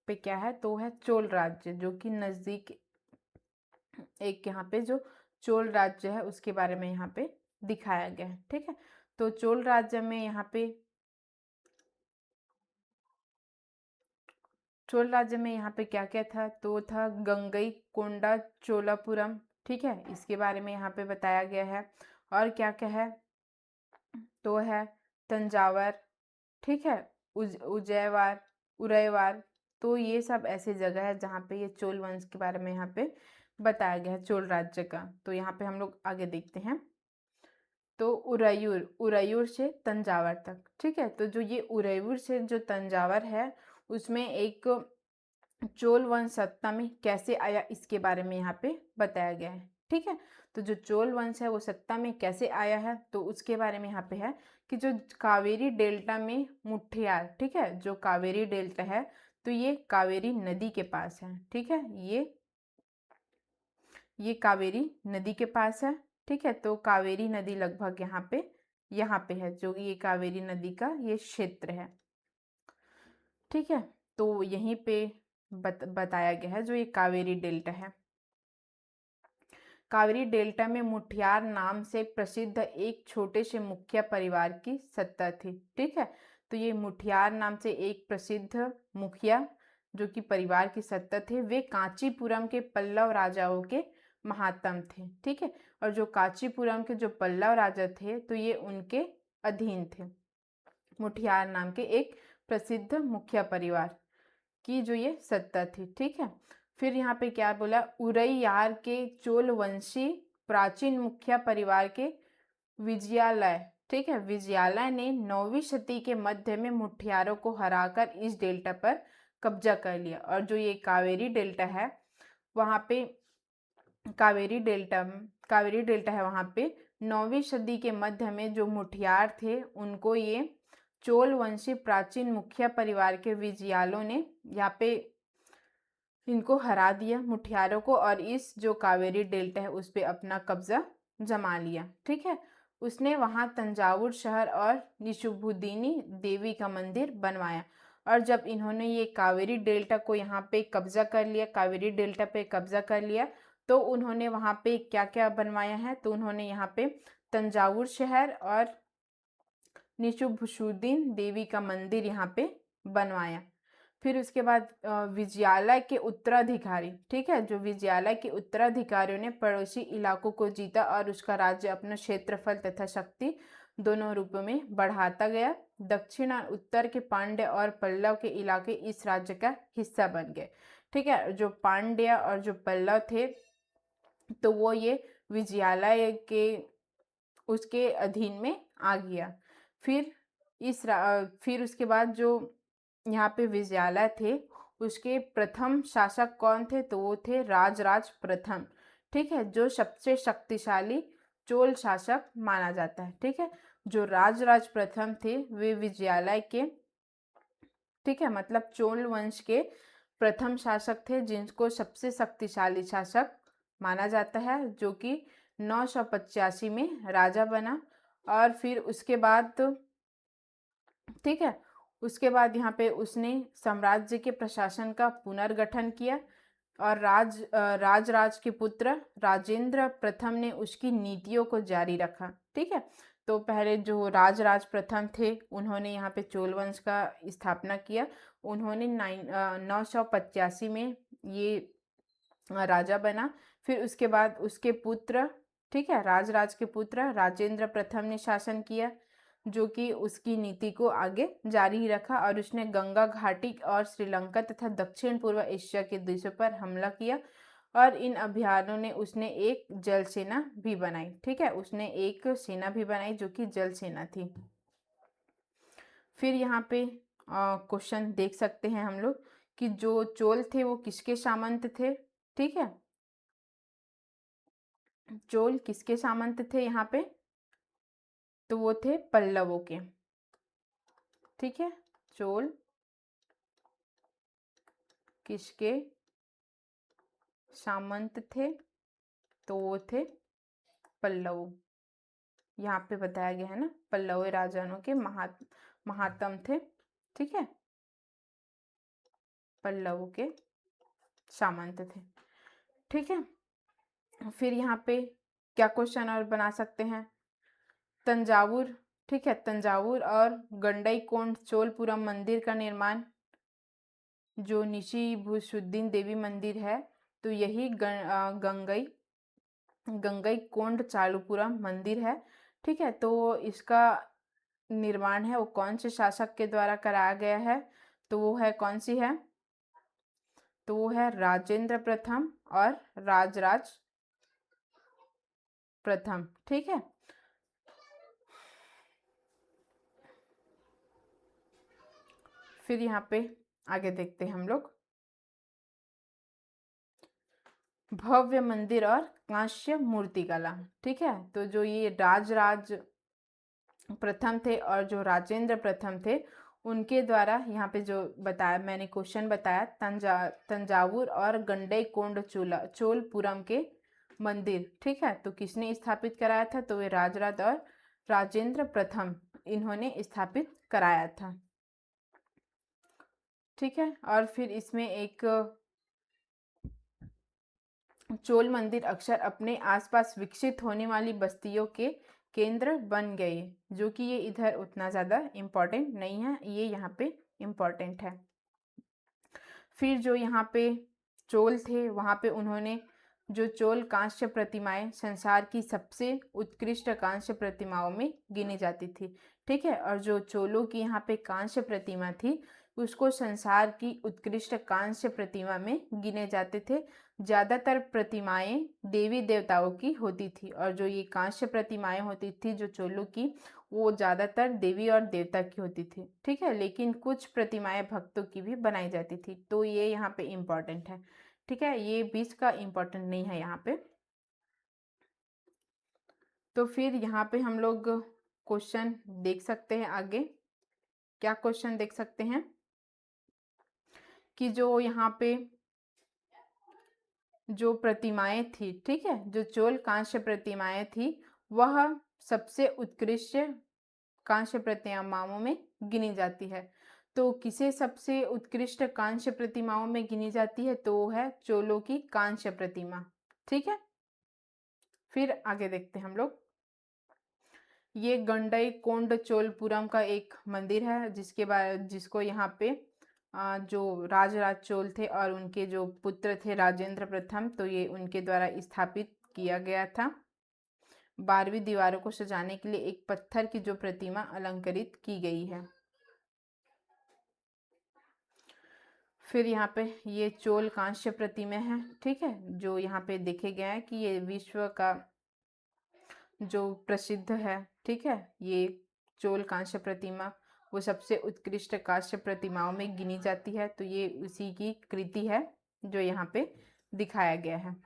पे क्या है, तो है चोल राज्य, जो कि नज़दीक एक यहाँ पे जो चोल राज्य है उसके बारे में यहाँ पे दिखाया गया है। ठीक है, तो चोल राज्य में यहाँ पे चोल राज्य में यहाँ पे क्या क्या था, तो था गंगई कोंडा चोलापुरम, ठीक है, इसके बारे में यहाँ पे बताया गया है। और क्या क्या है, तो है तंजावर, ठीक है, उजयवार, उरयवार, तो ये सब ऐसी जगह है जहाँ पे ये चोल वंश के बारे में यहाँ पे बताया गया है, चोल राज्य का। तो यहाँ पे हम लोग आगे देखते हैं, तो उरयूर से तंजावर तक, ठीक है, तो जो ये उरयूर से जो तंजावर है उसमें एक चोल वंश सत्ता में कैसे आया इसके बारे में यहाँ पे बताया गया है। ठीक है, तो जो चोल वंश है वो सत्ता में कैसे आया है, तो उसके बारे में यहाँ पे है कि जो कावेरी डेल्टा में मुठियार, ठीक है, जो कावेरी डेल्टा है तो ये कावेरी नदी के पास है। ठीक है, ये कावेरी नदी के पास है। ठीक है, तो कावेरी नदी लगभग यहाँ पे है, जो ये कावेरी नदी का ये क्षेत्र है। ठीक है, तो यहीं पे बताया गया है जो ये कावेरी डेल्टा है। कावेरी डेल्टा में मुठियार नाम से प्रसिद्ध एक छोटे से मुखिया परिवार की सत्ता थी। ठीक है, तो ये मुठियार नाम से एक प्रसिद्ध मुखिया जो कि परिवार की सत्ता थे, वे कांचीपुरम के पल्लव राजाओं के महात्म थे। ठीक है, और जो कांचीपुरम के जो पल्लव राजा थे तो ये उनके अधीन थे। मुठियार नाम के एक प्रसिद्ध मुखिया परिवार की जो ये सत्ता थी। ठीक है, फिर यहाँ पे क्या बोला, उरैयार के चोल वंशी प्राचीन मुखिया परिवार के विजयालय, ठीक है, विजयालय ने 9वीं शती के मध्य में मुठियारों को हराकर इस डेल्टा पर कब्जा कर लिया। और जो ये कावेरी डेल्टा है वहाँ पे कावेरी डेल्टा है, वहाँ पे 9वीं सदी के मध्य में जो मुठियार थे उनको ये चोल वंशी प्राचीन मुखिया परिवार के विजयालों ने यहाँ पे इनको हरा दिया मुठियारों को, और इस जो कावेरी डेल्टा है उस पर अपना कब्जा जमा लिया। ठीक है, उसने वहाँ तंजावुर शहर और निशुभुदिनी देवी का मंदिर बनवाया। और जब इन्होंने ये कावेरी डेल्टा को यहाँ पे कब्जा कर लिया, कावेरी डेल्टा पे कब्जा कर लिया, तो उन्होंने वहाँ पे क्या क्या बनवाया है, तो उन्होंने यहाँ पे तंजावुर शहर और निशुभुशुद्दीन देवी का मंदिर यहाँ पे बनवाया। फिर उसके बाद विजयालय के उत्तराधिकारी, ठीक है, जो विजयालय के उत्तराधिकारियों ने पड़ोसी इलाकों को जीता और उसका राज्य अपना क्षेत्रफल तथा शक्ति दोनों रूपों में बढ़ाता गया। दक्षिण और उत्तर के पांड्य और पल्लव के इलाके इस राज्य का हिस्सा बन गए। ठीक है, जो पांड्य और जो पल्लव थे तो वो ये विजयालय के उसके अधीन में आ गया। फिर उसके बाद जो यहाँ पे विजयालय थे उसके प्रथम शासक कौन थे, तो वो थे राजराज प्रथम। ठीक है, जो सबसे शक्तिशाली चोल शासक माना जाता है। ठीक है, जो राजराज प्रथम थे वे विजयालय के, ठीक है, मतलब चोल वंश के प्रथम शासक थे जिनको सबसे शक्तिशाली शासक माना जाता है, जो कि 985 में राजा बना। और फिर उसके बाद ठीक है, उसके बाद यहाँ पे उसने साम्राज्य के प्रशासन का पुनर्गठन किया और राजराज के पुत्र राजेंद्र प्रथम ने उसकी नीतियों को जारी रखा। ठीक है, तो पहले जो राजराज प्रथम थे उन्होंने यहाँ पे चोल वंश का स्थापना किया। उन्होंने 985 में ये राजा बना। फिर उसके बाद उसके पुत्र, ठीक है, राजराज के पुत्र राजेंद्र प्रथम ने शासन किया, जो कि उसकी नीति को आगे जारी ही रखा और उसने गंगा घाटी और श्रीलंका तथा दक्षिण पूर्व एशिया के देशों पर हमला किया। और इन अभियानों ने उसने एक जल सेना भी बनाई। ठीक है, उसने एक सेना भी बनाई जो कि जल सेना थी। फिर यहाँ पे क्वेश्चन देख सकते हैं हम लोग कि जो चोल थे वो किसके सामंत थे। ठीक है, चोल किसके सामंत थे यहाँ पे, तो वो थे पल्लवों के। ठीक है, चोल किसके सामंत थे, तो वो थे पल्लव। यहाँ पे बताया गया है ना, पल्लव राजाओं के महात्म थे। ठीक है, पल्लवों के सामंत थे। ठीक है, फिर यहाँ पे क्या क्वेश्चन और बना सकते हैं, तंजावुर, ठीक है, तंजावुर और गंडईकोंड चोलपुरम मंदिर का निर्माण, जो निशिभुशुद्दीन देवी मंदिर है, तो यही गंगईकोंड चालुपुरम मंदिर है। ठीक है, तो इसका निर्माण है वो कौन से शासक के द्वारा कराया गया है, तो वो है कौन सी है, तो वो है राजेंद्र प्रथम और राजराज प्रथम। ठीक है, फिर यहाँ पे आगे देखते हैं हम लोग भव्य मंदिर और कांस्य मूर्ति कला। ठीक है, तो जो ये राजराज प्रथम थे और जो राजेंद्र प्रथम थे उनके द्वारा यहाँ पे जो बताया मैंने क्वेश्चन बताया, तंजावुर और गंडईकोंड चोलपुरम के मंदिर, ठीक है, तो किसने स्थापित कराया था, तो वे राजराज और राजेंद्र प्रथम इन्होंने स्थापित कराया था। ठीक है, और फिर इसमें एक चोल मंदिर अक्सर अपने आसपास विकसित होने वाली बस्तियों के केंद्र बन गए, जो कि ये इधर उतना ज़्यादा इम्पोर्टेंट नहीं है, ये यहाँ पे इम्पोर्टेंट है। फिर जो यहाँ पे चोल थे वहाँ पे उन्होंने जो चोल कांस्य प्रतिमाएं संसार की सबसे उत्कृष्ट कांस्य प्रतिमाओं में गिनी जाती थी। ठीक है। और जो चोलों की यहाँ पे कांस्य प्रतिमा थी उसको संसार की उत्कृष्ट कांस्य प्रतिमा में गिने जाते थे। ज़्यादातर प्रतिमाएं देवी देवताओं की होती थी और जो ये कांस्य प्रतिमाएं होती थी जो चोलों की, वो ज़्यादातर देवी और देवता की होती थी, ठीक है। लेकिन कुछ प्रतिमाएं भक्तों की भी बनाई जाती थी, तो ये यहाँ पे इम्पॉर्टेंट है, ठीक है। ये बीच का इम्पॉर्टेंट नहीं है यहाँ पे। तो फिर यहाँ पे हम लोग क्वेश्चन देख सकते हैं आगे। क्या क्वेश्चन देख सकते हैं कि जो यहाँ पे जो प्रतिमाएं थी, ठीक है, जो चोल कांस्य प्रतिमाएं थी वह सबसे उत्कृष्ट कांस्य प्रतिमाओं में गिनी जाती है। तो किसे सबसे उत्कृष्ट कांस्य प्रतिमाओं में गिनी जाती है, तो वो है चोलों की कांस्य प्रतिमा, ठीक है। फिर आगे देखते हैं हम लोग। ये गंडई कोंड चोलपुरम का एक मंदिर है जिसको यहाँ पे जो राजराज चोल थे और उनके जो पुत्र थे राजेंद्र प्रथम, तो ये उनके द्वारा स्थापित किया गया था। 12वीं दीवारों को सजाने के लिए एक पत्थर की जो प्रतिमा अलंकृत की गई है। फिर यहाँ पे ये चोल कांस्य प्रतिमा है, ठीक है, जो यहाँ पे देखे गए हैं कि ये विश्व का जो प्रसिद्ध है, ठीक है। ये चोल कांस्य प्रतिमा वो सबसे उत्कृष्ट कांस्य प्रतिमाओं में गिनी जाती है, तो ये उसी की कृति है जो यहाँ पे दिखाया गया है।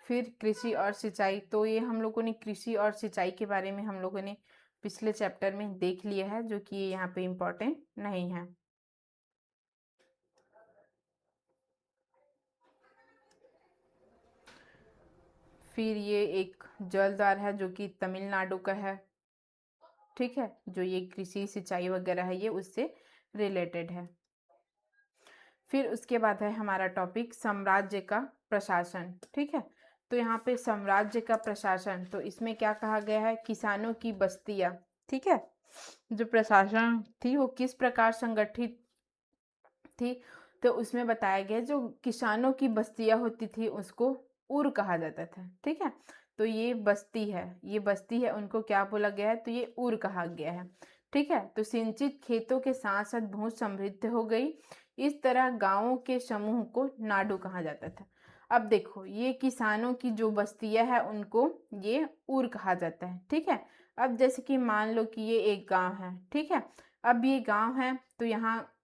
फिर कृषि और सिंचाई, तो ये हम लोगों ने कृषि और सिंचाई के बारे में हम लोगों ने पिछले चैप्टर में देख लिया है, जो कि यहाँ पे इम्पोर्टेंट नहीं है। फिर ये एक जलद्वार है जो कि तमिलनाडु का है, ठीक है, जो ये कृषि सिंचाई वगैरह है ये उससे रिलेटेड है। फिर उसके बाद है हमारा टॉपिक साम्राज्य का प्रशासन, ठीक है। तो यहाँ पे साम्राज्य का प्रशासन, तो इसमें क्या कहा गया है, किसानों की बस्तियां, ठीक है, जो प्रशासन थी वो किस प्रकार संगठित थी, तो उसमें बताया गया जो किसानों की बस्तियां होती थी उसको उर कहा जाता था, ठीक है। तो ये बस्ती है उनको क्या बोला गया है, तो ये उर कहा गया है, ठीक है। तो सिंचित खेतों के साथ साथ बहुत समृद्ध हो गई। इस तरह गांवों के समूह को नाडु कहा जाता था। अब देखो ये किसानों की जो बस्तियां है उनको ये उर कहा जाता है, ठीक है। अब जैसे कि मान लो कि ये एक गांव है, ठीक है। अब ये गांव है तो यहाँ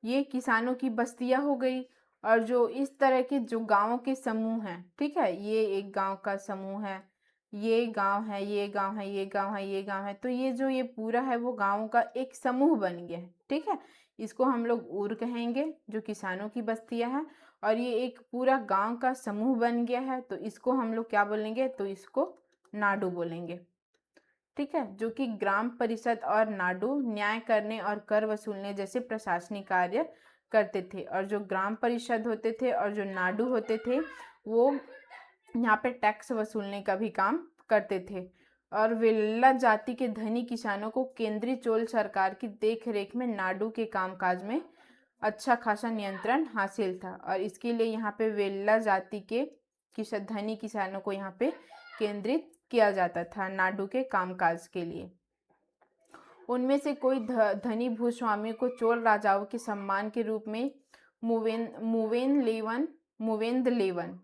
ये किसानों की बस्तियां हो गई। और जो इस तरह के जो गांवों के समूह हैं, ठीक है, ये एक गांव का समूह है, ये गांव है, ये गांव है, ये गांव है, ये गांव है, तो ये जो ये पूरा है वो गांवों का एक समूह बन गया है, ठीक है। इसको हम लोग उर कहेंगे जो किसानों की बस्तियां हैं। और ये एक पूरा गांव का समूह बन गया है तो इसको हम लोग क्या बोलेंगे, तो इसको नाडु बोलेंगे, ठीक है। जो कि ग्राम परिषद और नाडु न्याय करने और कर वसूलने जैसे प्रशासनिक कार्य करते थे। और जो ग्राम परिषद होते थे और जो नाडु होते थे वो यहाँ पे टैक्स वसूलने का भी काम करते थे। और वेल्ला जाति के धनी किसानों को केंद्रीय चोल सरकार की देख रेख में नाडु के कामकाज में अच्छा खासा नियंत्रण हासिल था। और इसके लिए यहाँ पे वेल्ला जाति के धनी किसानों को यहाँ पे केंद्रित किया जाता था नाडु के कामकाज के लिए। उनमें से कोई धनी भूस्वामी को चोल राजाओं के सम्मान के रूप में मुवेंद लेवन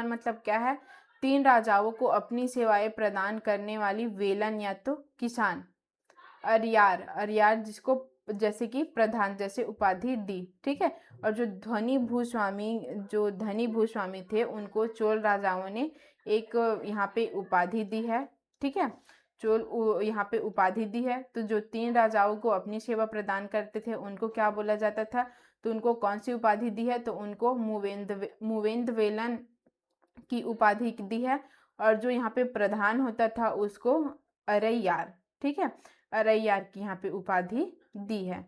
मतलब क्या है, 3 राजाओं को अपनी सेवाएं प्रदान करने वाली वेलन या तो किसान, अरियार जिसको जैसे कि प्रधान जैसे उपाधि दी, ठीक है। और जो धनी भूस्वामी थे उनको चोल राजाओं ने एक यहाँ पे उपाधि दी है, ठीक है। यहाँ पे उपाधि दी है। तो जो 3 राजाओं को अपनी सेवा प्रदान करते थे उनको क्या बोला जाता था, तो उनको कौन सी उपाधि दी है, तो उनको मुवेंद वेलन की उपाधि दी है। और जो यहाँ पे प्रधान होता था उसको अरैयार, ठीक है, अरैयार की यहाँ पे उपाधि दी है।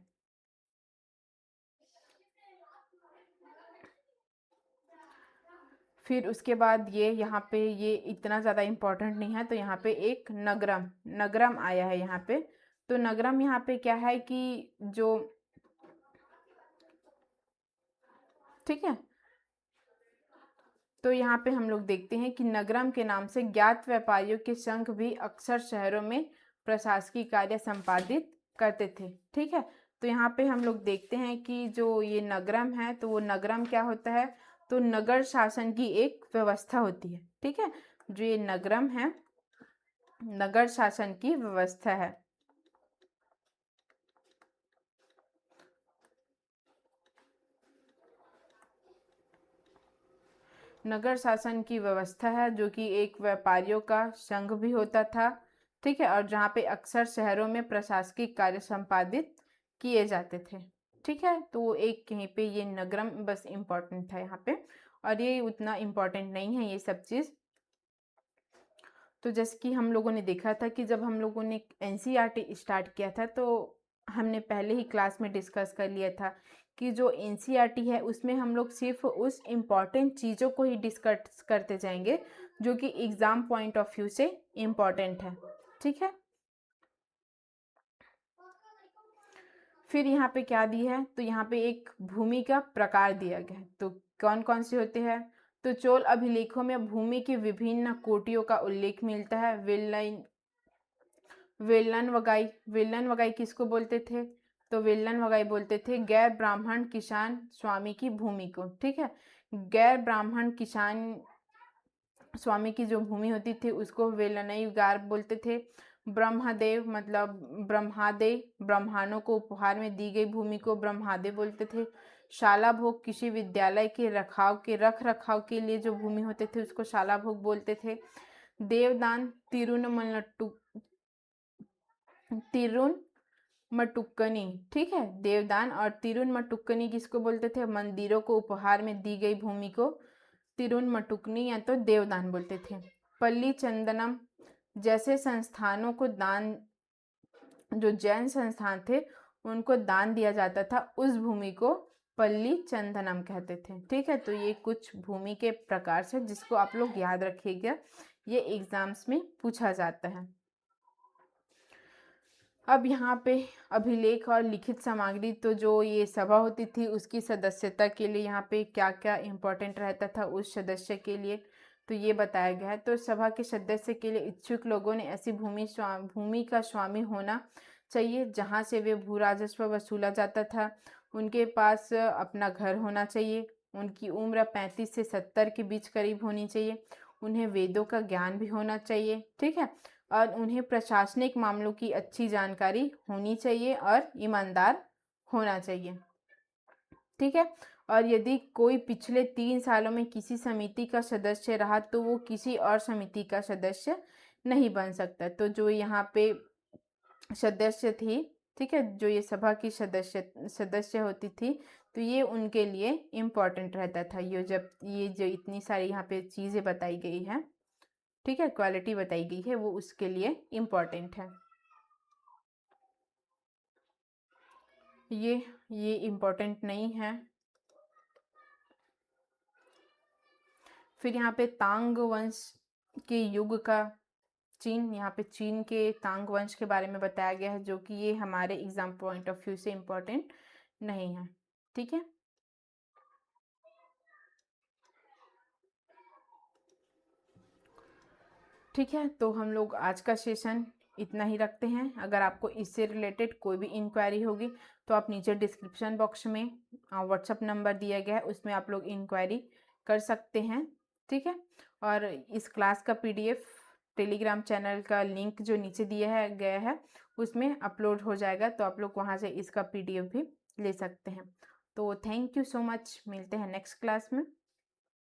फिर उसके बाद ये यहाँ पे ये इतना ज़्यादा इम्पोर्टेंट नहीं है, तो यहाँ पे एक नगरम आया है यहाँ पे। तो नगरम यहाँ पे क्या है कि जो, ठीक है, तो यहाँ पे हम लोग देखते हैं कि नगरम के नाम से ज्ञात व्यापारियों के संघ भी अक्सर शहरों में प्रशासकीय कार्य संपादित करते थे। ठीक है, तो यहाँ पे हम लोग देखते हैं कि जो ये नगरम है, तो वो नगरम क्या होता है, तो नगर शासन की एक व्यवस्था होती है। ठीक है, जो ये नगरम है, नगर शासन की व्यवस्था है। नगर शासन की व्यवस्था है, जो कि एक व्यापारियों का संघ भी होता था। ठीक है, और जहाँ पे अक्सर शहरों में प्रशासकीय कार्य संपादित किए जाते थे। ठीक है, तो एक यहीं पे ये नगरम बस इम्पोर्टेंट था यहाँ पे, और ये उतना इम्पोर्टेंट नहीं है ये सब चीज़। तो जैसे कि हम लोगों ने देखा था कि जब हम लोगों ने एनसीईआरटी स्टार्ट किया था, तो हमने पहले ही क्लास में डिस्कस कर लिया था कि जो एनसीईआरटी है उसमें हम लोग सिर्फ उस इम्पॉर्टेंट चीज़ों को ही डिस्कस करते जाएंगे जो कि एग्ज़ाम पॉइंट ऑफ व्यू से इम्पॉर्टेंट है। ठीक है, फिर यहाँ पे क्या दिया है, तो यहाँ पे एक भूमि का प्रकार दिया गया है। तो कौन कौन से होते हैं, तो चोल अभिलेखों में भूमि की विभिन्न कोटियों का उल्लेख मिलता है। वेलन वगाई किसको बोलते थे, तो वेलन वगाई बोलते थे गैर ब्राह्मण किसान स्वामी की भूमि को। ठीक है, गैर ब्राह्मण किसान स्वामी की जो भूमि होती थी उसको वेलनई गार बोलते थे। ब्रह्मदेव मतलब ब्रह्मादेव, ब्राह्मणों को उपहार में दी गई भूमि को ब्रह्मादेव बोलते थे। शाला भोग किसी विद्यालय के रख रखाव के लिए जो भूमि होते थे उसको शाला भोग बोलते थे। देवदान तिरुन मटुक्कनी, ठीक है, देवदान और तिरुन मटुक्कनी किसको बोलते थे, मंदिरों को उपहार में दी गई भूमि को तिरुन मटुकनी या तो देवदान बोलते थे। पल्ली चंदनम जैसे संस्थानों को दान, जो जैन संस्थान थे उनको दान दिया जाता था, उस भूमि को पल्ली चंदनम कहते थे। ठीक है, तो ये कुछ भूमि के प्रकार से जिसको आप लोग याद रखिएगा, ये एग्जाम्स में पूछा जाता है। अब यहाँ पे अभिलेख और लिखित सामग्री, तो जो ये सभा होती थी उसकी सदस्यता के लिए यहाँ पे क्या क्या इम्पोर्टेंट रहता था उस सदस्य के लिए, तो ये बताया गया है। तो सभा के सदस्य के लिए इच्छुक लोगों ने ऐसी भूमि का स्वामी होना चाहिए जहाँ से वे भू राजस्व वसूला जाता था। उनके पास अपना घर होना चाहिए। उनकी उम्र 35 से 70 के बीच करीब होनी चाहिए। उन्हें वेदों का ज्ञान भी होना चाहिए। ठीक है, और उन्हें प्रशासनिक मामलों की अच्छी जानकारी होनी चाहिए और ईमानदार होना चाहिए। ठीक है, और यदि कोई पिछले 3 सालों में किसी समिति का सदस्य रहा तो वो किसी और समिति का सदस्य नहीं बन सकता। तो जो यहाँ पे सदस्य थी, ठीक है, जो ये सभा की सदस्य होती थी, तो ये उनके लिए इम्पोर्टेंट रहता था। ये जो इतनी सारी यहाँ पे चीज़ें बताई गई है, ठीक है, क्वालिटी बताई गई है, वो उसके लिए इम्पोर्टेंट है। ये इम्पोर्टेंट नहीं है। फिर यहाँ पे तांग वंश के युग का यहाँ पे चीन के तांग वंश के बारे में बताया गया है, जो कि ये हमारे एग्जाम पॉइंट ऑफ व्यू से इम्पोर्टेंट नहीं है। ठीक है, ठीक है, तो हम लोग आज का सेशन इतना ही रखते हैं। अगर आपको इससे रिलेटेड कोई भी इंक्वायरी होगी तो आप नीचे डिस्क्रिप्शन बॉक्स में व्हाट्सअप नंबर दिया गया है, उसमें आप लोग इंक्वायरी कर सकते हैं। ठीक है, और इस क्लास का पीडीएफ टेलीग्राम चैनल का लिंक जो नीचे दिया गया है उसमें अपलोड हो जाएगा, तो आप लोग वहाँ से इसका पीडीएफ भी ले सकते हैं। तो थैंक यू सो मच, मिलते हैं नेक्स्ट क्लास में।